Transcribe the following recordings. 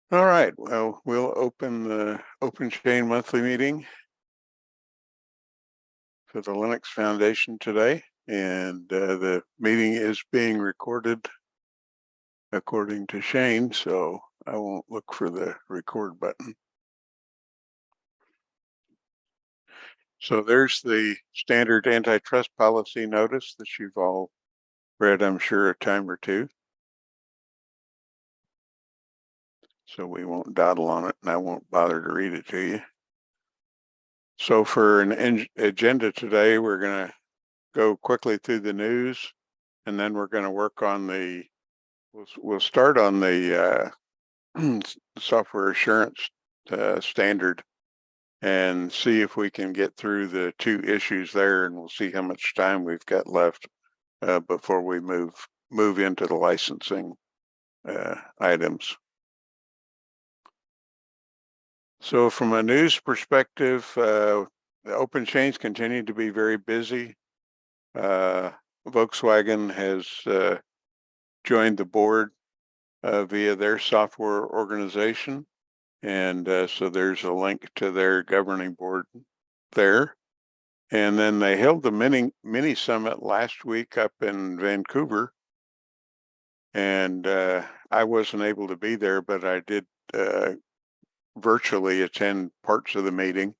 All right, well, we'll open the OpenChain monthly meeting for the Linux Foundation today, and the meeting is being recorded according to Shane, so I won't look for the record button. So there's the standard antitrust policy notice that you've all read, I'm sure, a time or two. So we won't dawdle on it, and I won't bother to read it to you. So for an agenda today, we're going to go quickly through the news, and then we're going to work on we'll start on the software assurance standard and see if we can get through the two issues there, and we'll see how much time we've got left before we move into the licensing items. So from a news perspective, the OpenChains continue to be very busy. Volkswagen has joined the board via their software organization. And so there's a link to their governing board there. And then they held the mini summit last week up in Vancouver. And I wasn't able to be there, but I did virtually attend parts of the meeting.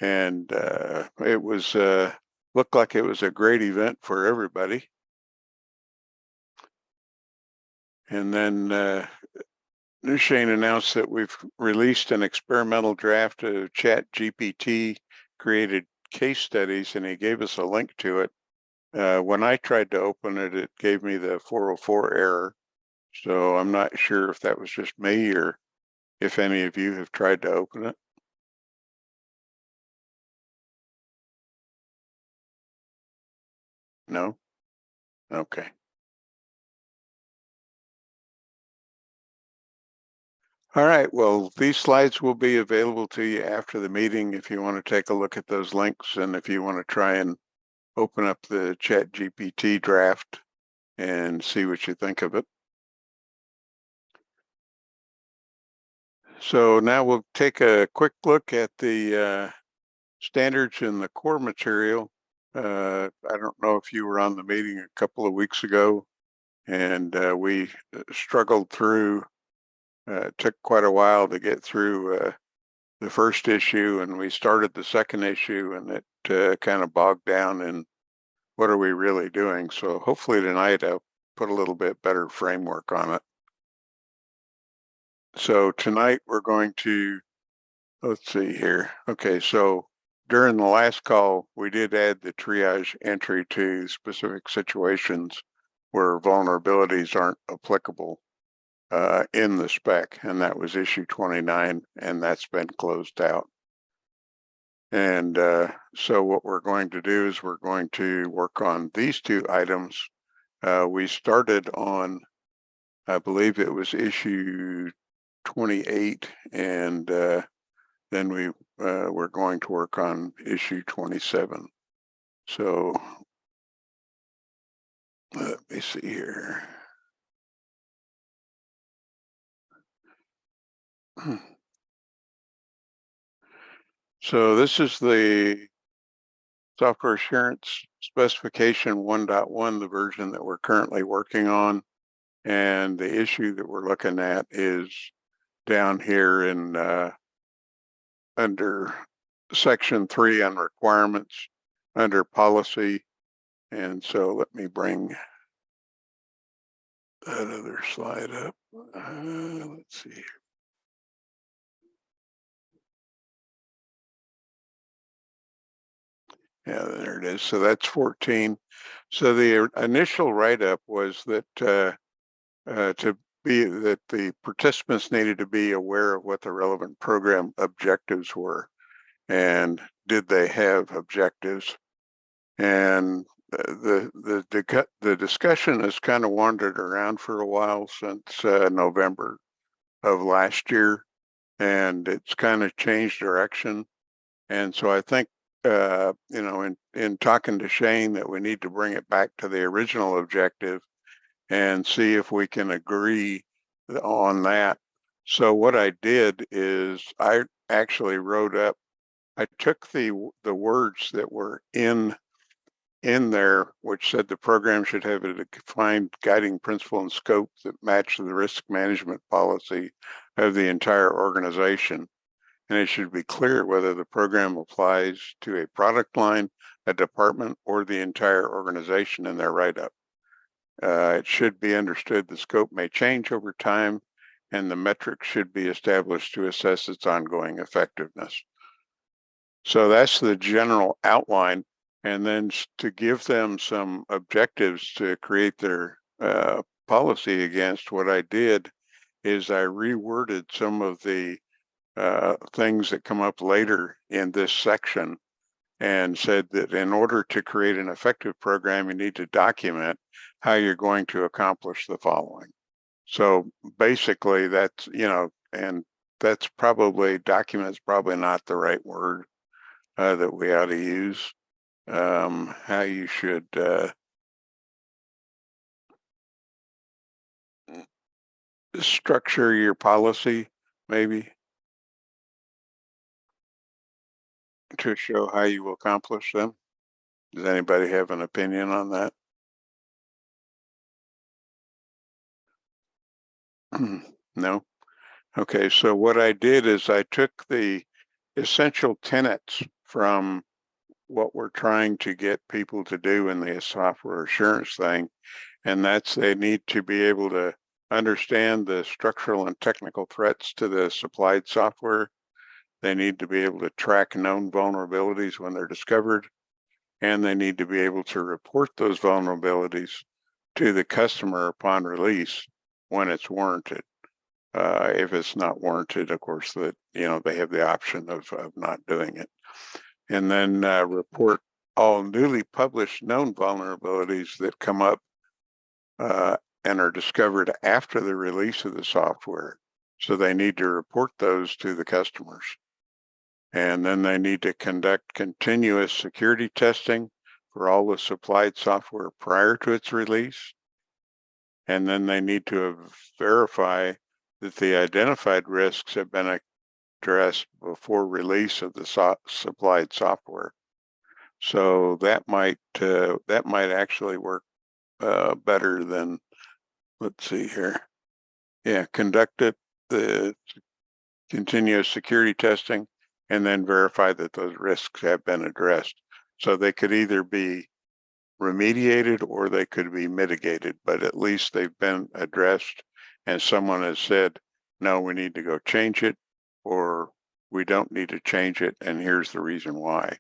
And it was looked like it was a great event for everybody. And then Shane announced that we've released an experimental draft of ChatGPT created case studies, and he gave us a link to it. When I tried to open it, it gave me the 404 error. So I'm not sure if that was just me or if any of you have tried to open it. No? Okay. All right, well, these slides will be available to you after the meeting if you want to take a look at those links and if you want to try and open up the ChatGPT draft and see what you think of it. So now we'll take a quick look at the standards in the core material. I don't know if you were on the meeting a couple of weeks ago, and we struggled through, took quite a while to get through the first issue, and we started the second issue, and it kind of bogged down in what are we really doing. So hopefully tonight I'll put a little bit better framework on it. So tonight we're going to, let's see here. Okay, so during the last call, we did add the triage entry to specific situations where vulnerabilities aren't applicable in the spec, and that was issue 29, and that's been closed out. And so what we're going to do is we're going to work on these two items. We started on, I believe it was issue 28, and then we're going to work on issue 27. So let me see here. So this is the software assurance specification 1.1, the version that we're currently working on. And the issue that we're looking at is down here in under section 3 on requirements under policy. And so let me bring that other slide up. Let's see. Yeah, there it is. So that's 14. So the initial write-up was that that the participants needed to be aware of what the relevant program objectives were, and did they have objectives? And the discussion has kind of wandered around for a while since November of last year, and it's kind of changed direction. And so I think in talking to Shane that we need to bring it back to the original objective and see if we can agree on that So what I did is I actually wrote up, I took the words that were in there, which said the program should have a defined guiding principle and scope that match the risk management policy of the entire organization. And it should be clear whether the program applies to a product line, a department, or the entire organization in their write-up. It should be understood the scope may change over time, and the metrics should be established to assess its ongoing effectiveness. So that's the general outline. And then to give them some objectives to create their policy against, what I did is I reworded some of the things that come up later in this section and said that in order to create an effective program, you need to document how you're going to accomplish the following. So basically that's, and that's probably, document's probably not the right word that we ought to use. How you should structure your policy, maybe, to show how you will accomplish them. Does anybody have an opinion on that? No? Okay, so what I did is I took the essential tenets from what we're trying to get people to do in the software assurance thing, and that's they need to be able to understand the structural and technical threats to the supplied software. They need to be able to track known vulnerabilities when they're discovered, and they need to be able to report those vulnerabilities to the customer upon release when it's warranted. If it's not warranted, of course, that they have the option of not doing it. And then report all newly published known vulnerabilities that come up and are discovered after the release of the software. So they need to report those to the customers. And then they need to conduct continuous security testing for all the supplied software prior to its release. And then they need to verify that the identified risks have been addressed before release of the supplied software. So that might actually work better than, let's see here. Yeah, conducted the continuous security testing and then verify that those risks have been addressed. So they could either be remediated or they could be mitigated, but at least they've been addressed and someone has said, no, we need to go change it, or we don't need to change it, and here's the reason why.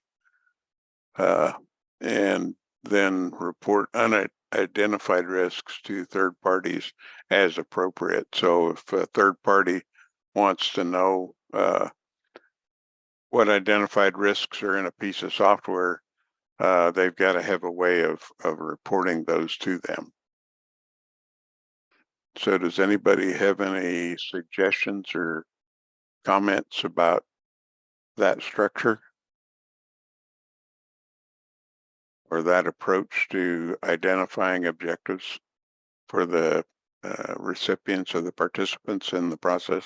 And then report unidentified risks to third parties as appropriate. So if a third party wants to know what identified risks are in a piece of software, they've got to have a way of reporting those to them. So does anybody have any suggestions or comments about that structure or that approach to identifying objectives for the recipients or the participants in the process?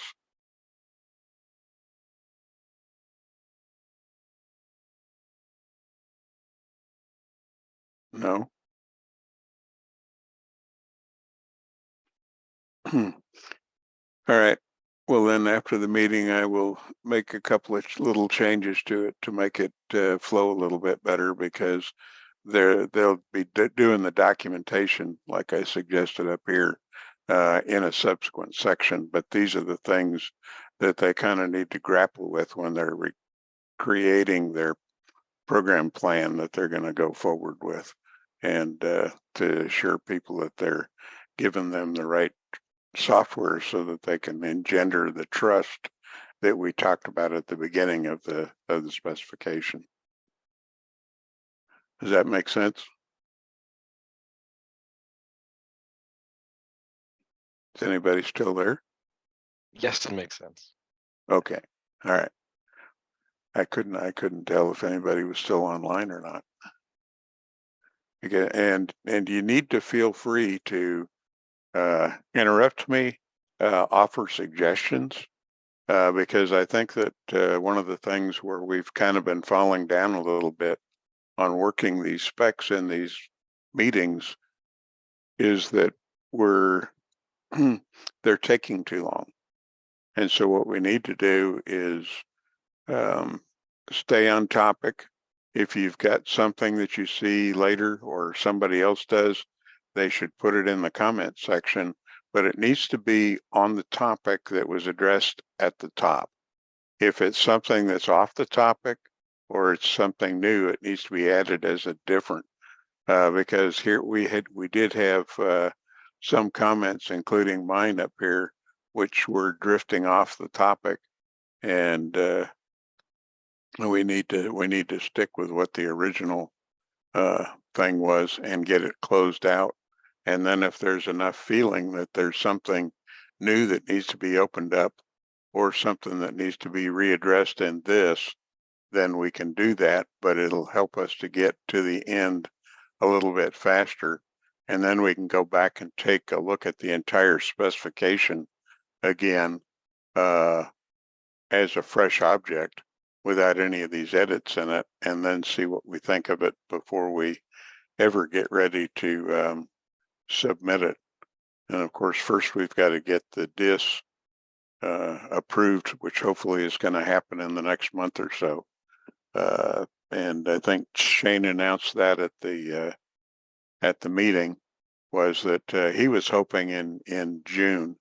No? All right. Well, then after the meeting, I will make a couple of little changes to it to make it flow a little bit better, because they'll be doing the documentation like I suggested up here in a subsequent section. But these are the things that they kind of need to grapple with when they're creating their program plan that they're going to go forward with, and to assure people that they're giving them the right software so that they can engender the trust that we talked about at the beginning of the specification. Does that make sense? Is anybody still there? Yes, it makes sense. Okay. All right. I couldn't tell if anybody was still online or not. Okay, and you need to feel free to interrupt me offer suggestions, because I think that one of the things where we've kind of been falling down a little bit on working these specs in these meetings is that they're taking too long. And so what we need to do is um, stay on topic. If you've got something that you see later or somebody else does, they should put it in the comment section, but it needs to be on the topic that was addressed at the top. If it's something that's off the topic or it's something new, it needs to be added as a different, because here we did have some comments, including mine up here, which were drifting off the topic, and we need to stick with what the original thing was and get it closed out. And then if there's enough feeling that there's something new that needs to be opened up or something that needs to be readdressed in this, then we can do that, but it'll help us to get to the end a little bit faster. And then we can go back and take a look at the entire specification again as a fresh object without any of these edits in it, and then see what we think of it before we ever get ready to submit it. And of course, first we've got to get the DIS approved, which hopefully is going to happen in the next month or so. And I think Shane announced that at the meeting, was that he was hoping in June.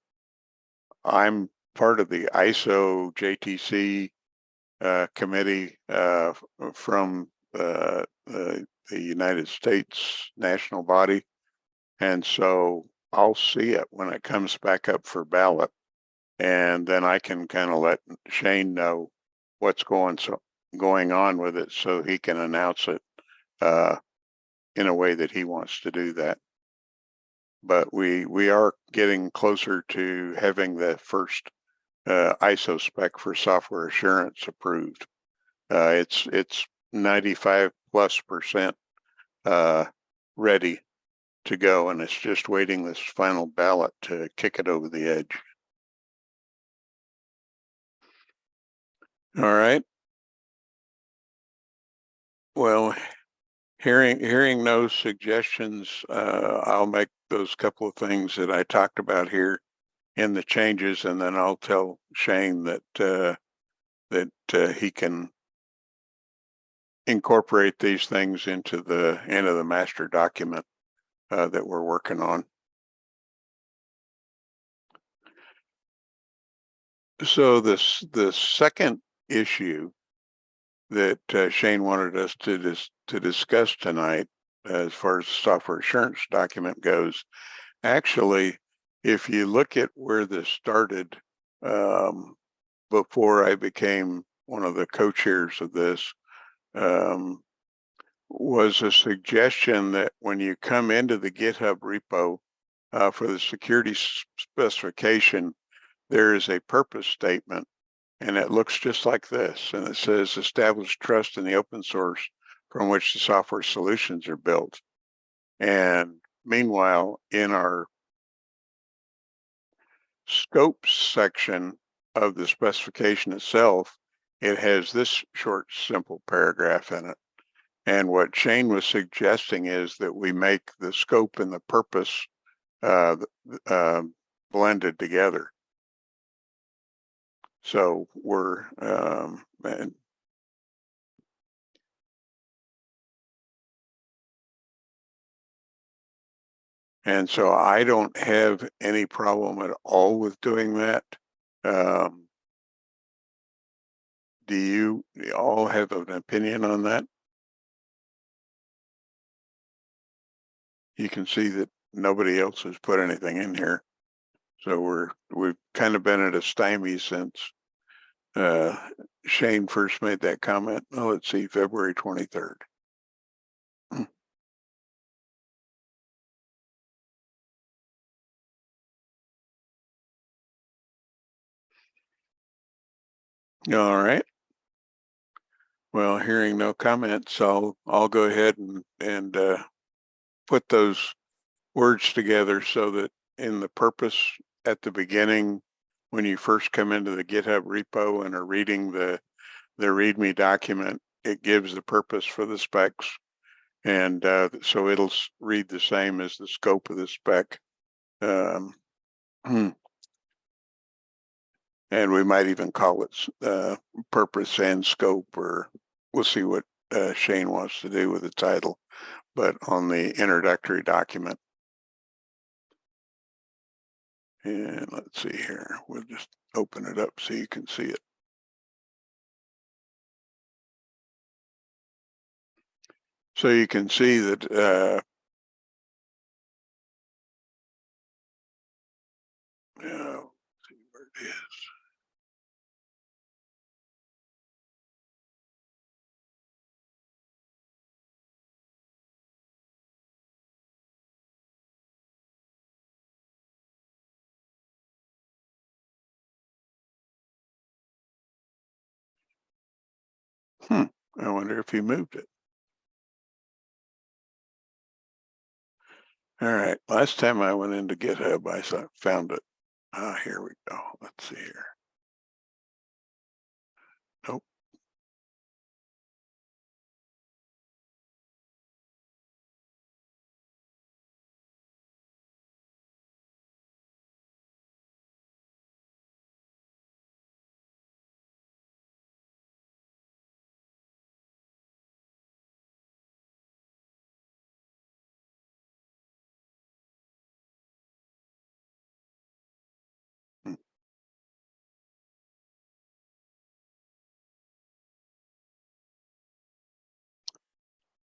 I'm part of the ISO JTC committee from the United States national body, and so I'll see it when it comes back up for ballot, and then I can kind of let Shane know what's going on with it, so he can announce it in a way that he wants to do that. But we are getting closer to having the first ISO spec for software assurance approved. It's 95+% ready to go, and it's just waiting this final ballot to kick it over the edge. All right. Well, hearing no suggestions, I'll make those couple of things that I talked about here in the changes, and then I'll tell Shane that he can incorporate these things into the master document that we're working on. So the second issue that Shane wanted us to discuss tonight, as far as the software assurance document goes, actually, if you look at where this started, before I became one of the co-chairs of this, was a suggestion that when you come into the GitHub repo for the security specification, there is a purpose statement, and it looks just like this. And it says, establish trust in the open source from which the software solutions are built. And meanwhile, in our scope section of the specification itself, it has this short, simple paragraph in it. And what Shane was suggesting is that we make the scope and the purpose blended together. So we're and so I don't have any problem at all with doing that. Do you all have an opinion on that? You can see that nobody else has put anything in here. So we've kind of been at a stymie since Shane first made that comment. Oh, let's see, February 23rd. All right. Well, hearing no comments, I'll go ahead and put those words together so that in the purpose at the beginning, when you first come into the GitHub repo and are reading the README document, it gives the purpose for the specs. And so it'll read the same as the scope of the spec. And we might even call it purpose and scope, or we'll see what Shane wants to do with the title, but on the introductory document. And let's see here, we'll just open it up so you can see it. So you can see that let's see where it is. I wonder if he moved it. All right, last time I went into GitHub, I found it. Here we go. Let's see here. Nope.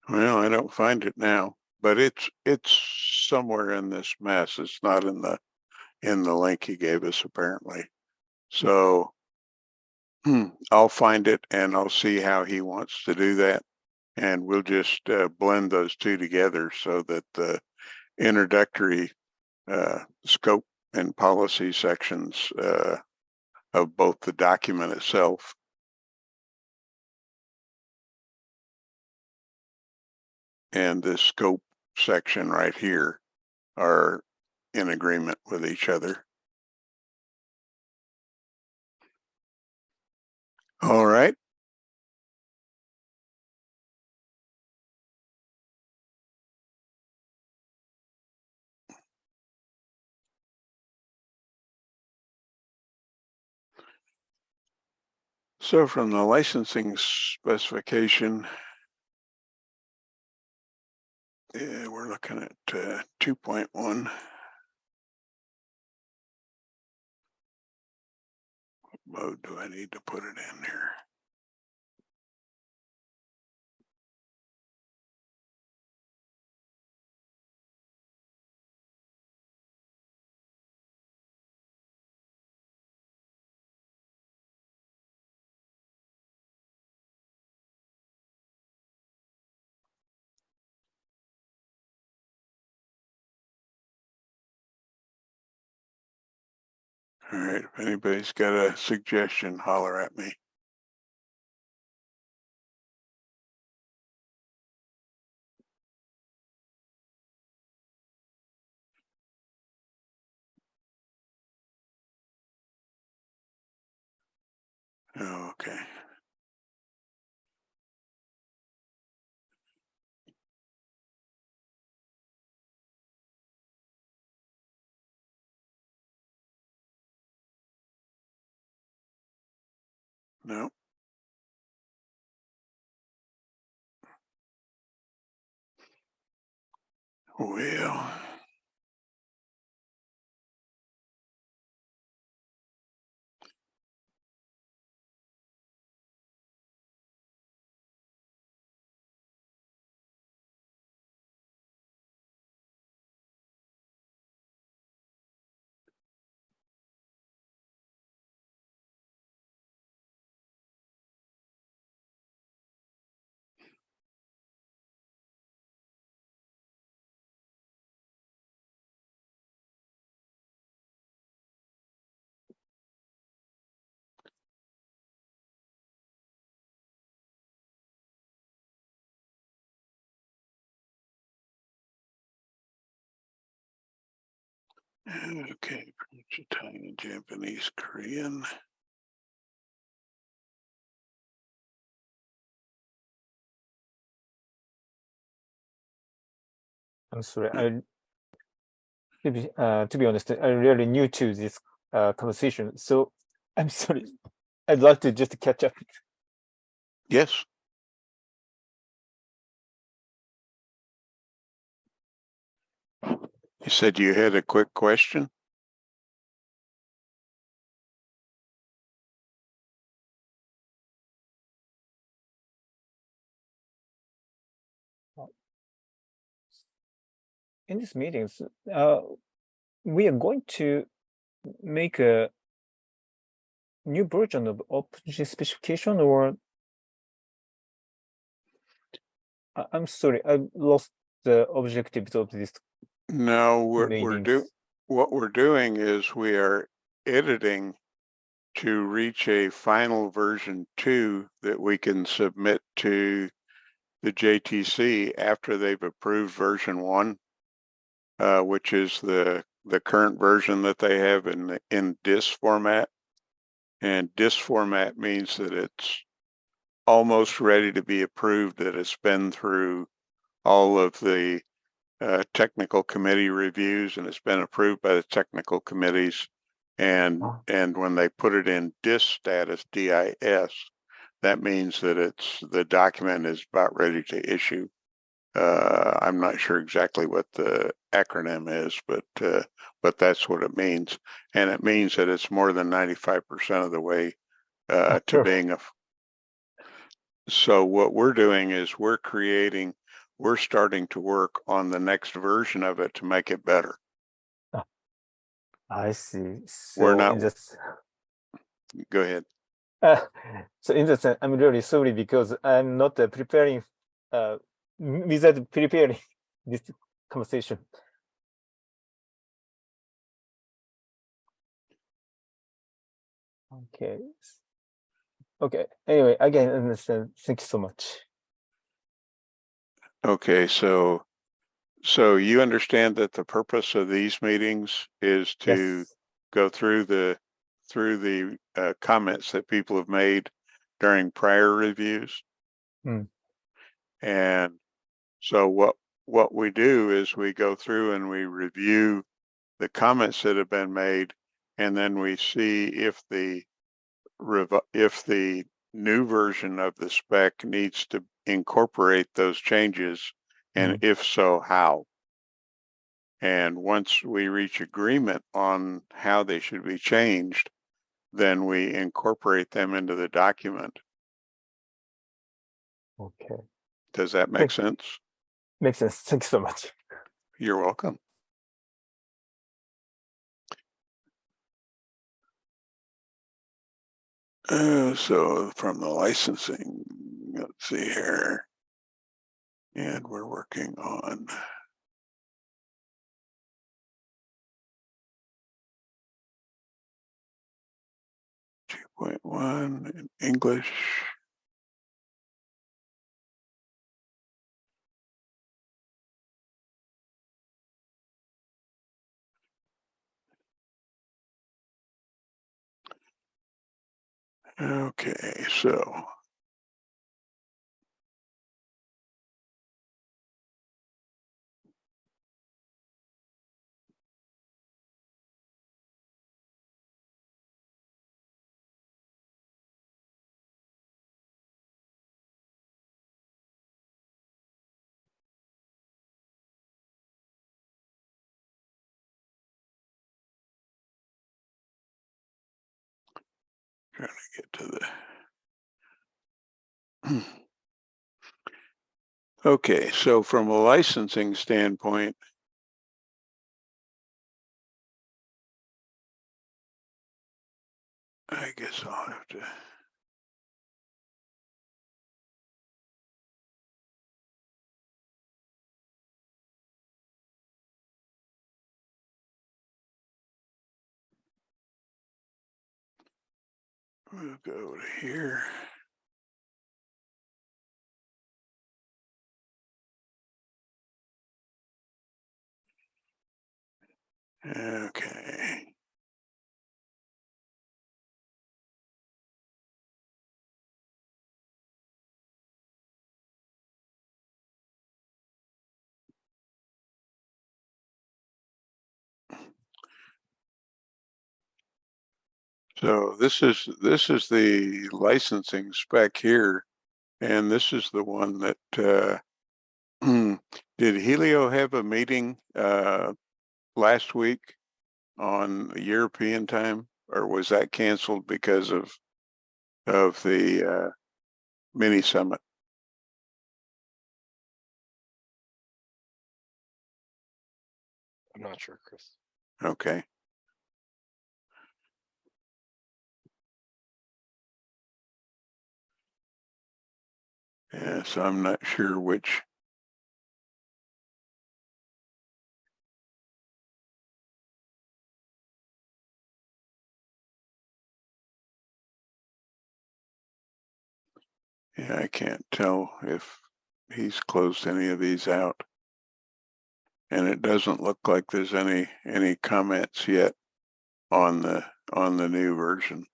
Well, I don't find it now, but it's somewhere in this mess. It's not in the link he gave us apparently. So I'll find it and I'll see how he wants to do that, and we'll just blend those two together so that the introductory scope and policy sections of both the document itself and the scope section right here are in agreement with each other. All right. So from the licensing specification, we're looking at 2.1. What mode do I need to put it in here? All right, if anybody's got a suggestion, holler at me. Okay. No. Well, Okay, French, Italian, Japanese, Korean. I'm sorry. To be honest, I'm really new to this conversation, so I'm sorry. I'd like to just catch up. Yes. You said you had a quick question? In these meetings, we are going to make a new version of OpenChain specification, or I'm sorry, I lost the objectives of this No, meetings. what we're doing is we are editing to reach a final version 2 that we can submit to the JTC after they've approved version 1, which is the current version that they have in DIS format. And DIS format means that it's almost ready to be approved, that it's been through all of the technical committee reviews and it's been approved by the technical committees. And when they put it in DIS status, DIS, that means that the document is about ready to issue. I'm not sure exactly what the acronym is, but that's what it means. And it means that it's more than 95% of the way to being a. So what we're doing is we're starting to work on the next version of it to make it better. I see. So We're not. in this, Go ahead. so in that sense, I'm really sorry because I'm not preparing without preparing this conversation. Okay. Okay. Anyway, again, I understand. Thank you so much. Okay, so you understand that the purpose of these meetings is to Yes. go through the comments that people have made during prior reviews. And so what we do is we go through and we review the comments that have been made, and then we see if the new version of the spec needs to incorporate those changes, and if so, how. And once we reach agreement on how they should be changed, then we incorporate them into the document. Okay. Does that make sense? Makes sense. Thank you so much. You're welcome. So from the licensing, let's see here. And we're working on 2.1 in English. Okay, so trying to get to the okay, so from a licensing standpoint, I guess I'll have to we'll go to here. Okay. So this is the licensing spec here, and this is the one that did Helio have a meeting last week on European time, or was that canceled because of the mini summit? I'm not sure, Chris. Okay. Yeah, so I'm not sure which. Yeah, I can't tell if he's closed any of these out. And it doesn't look like there's any comments yet on the new version.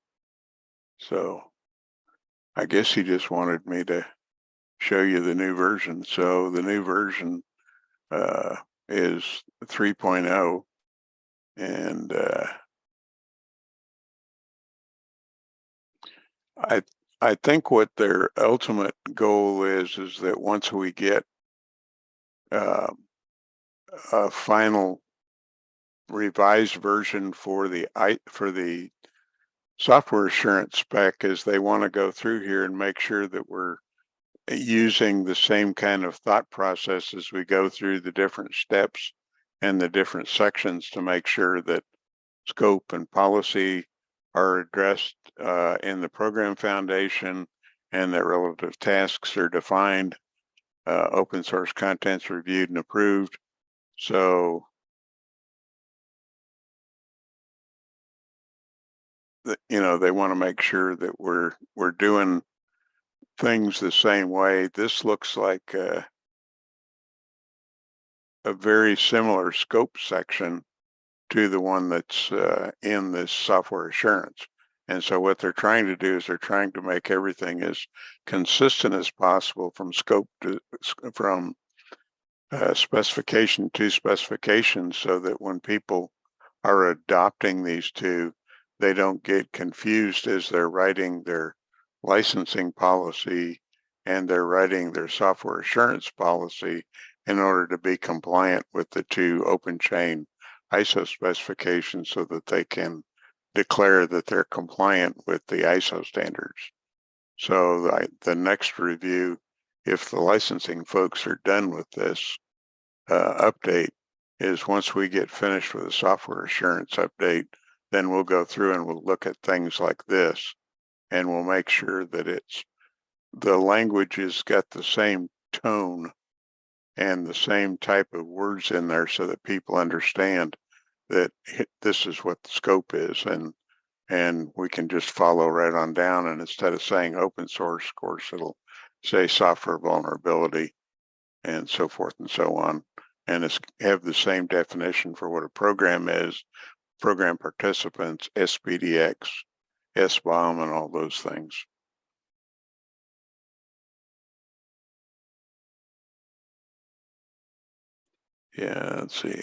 So I guess he just wanted me to show you the new version. So the new version is 3.0, and I think what their ultimate goal is that once we get uh, a final revised version for the software assurance spec, is they want to go through here and make sure that we're using the same kind of thought process as we go through the different steps and the different sections to make sure that scope and policy are addressed in the program foundation and that relative tasks are defined, open source contents reviewed and approved. So they want to make sure that we're doing things the same way. This looks like a very similar scope section to the one that's in this software assurance. And so what they're trying to do is they're trying to make everything as consistent as possible from scope to from specification to specification, so that when people are adopting these two, they don't get confused as they're writing their licensing policy and they're writing their software assurance policy in order to be compliant with the two OpenChain ISO specifications, so that they can declare that they're compliant with the ISO standards. So the next review, if the licensing folks are done with this update, is once we get finished with the software assurance update, then we'll go through and we'll look at things like this, and we'll make sure that the language has got the same tone and the same type of words in there, so that people understand that this is what the scope is, and we can just follow right on down. And instead of saying open source, of course, it'll say software vulnerability and so forth and so on. And it's have the same definition for what a program is, program participants, SPDX, SBOM, and all those things. Yeah, let's see.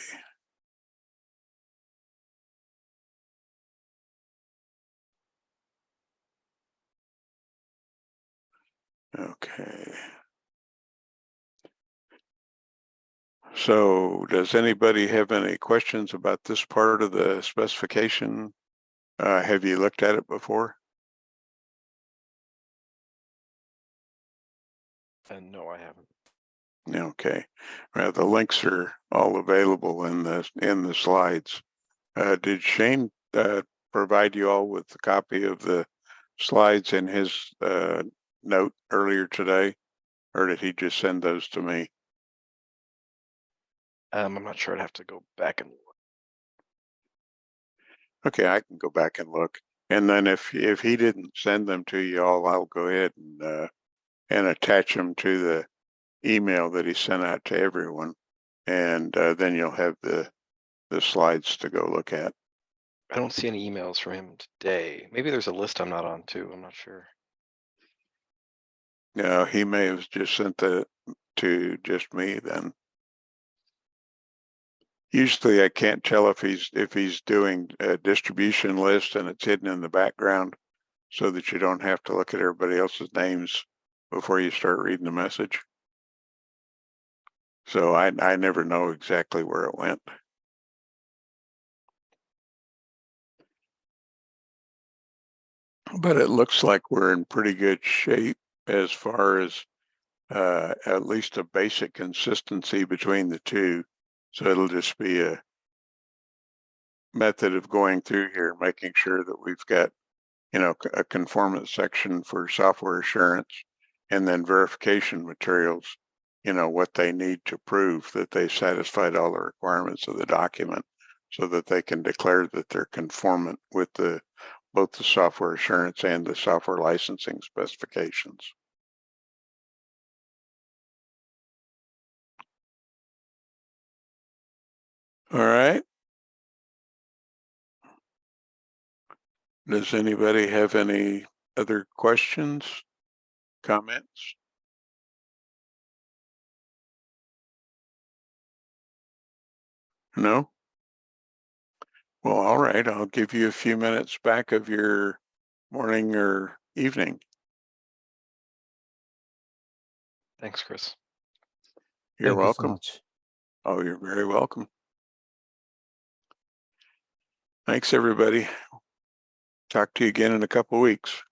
Okay. So does anybody have any questions about this part of the specification? Have you looked at it before? And no, I haven't. Okay. Well, the links are all available in the slides. Did Shane provide you all with a copy of the slides in his note earlier today, or did he just send those to me? I'm not sure. I'd have to go back and look. Okay, I can go back and look. And then if he didn't send them to you all, I'll go ahead and attach them to the email that he sent out to everyone, and then you'll have the the slides to go look at. I don't see any emails from him today. Maybe there's a list I'm not on too. I'm not sure. No, he may have just sent that to just me then. Usually I can't tell if he's doing a distribution list and it's hidden in the background so that you don't have to look at everybody else's names before you start reading the message. So I never know exactly where it went. But it looks like we're in pretty good shape as far as at least a basic consistency between the two. So it'll just be a method of going through here, making sure that we've got, you know, a conformance section for software assurance and then verification materials, you know, what they need to prove that they satisfied all the requirements of the document so that they can declare that they're conformant with both the software assurance and the software licensing specifications. All right. Does anybody have any other questions, comments? No? Well, all right. I'll give you a few minutes back of your morning or evening. Thanks, Chris. You're Thank you so welcome. much. Oh, you're very welcome. Thanks, everybody. Talk to you again in a couple of weeks.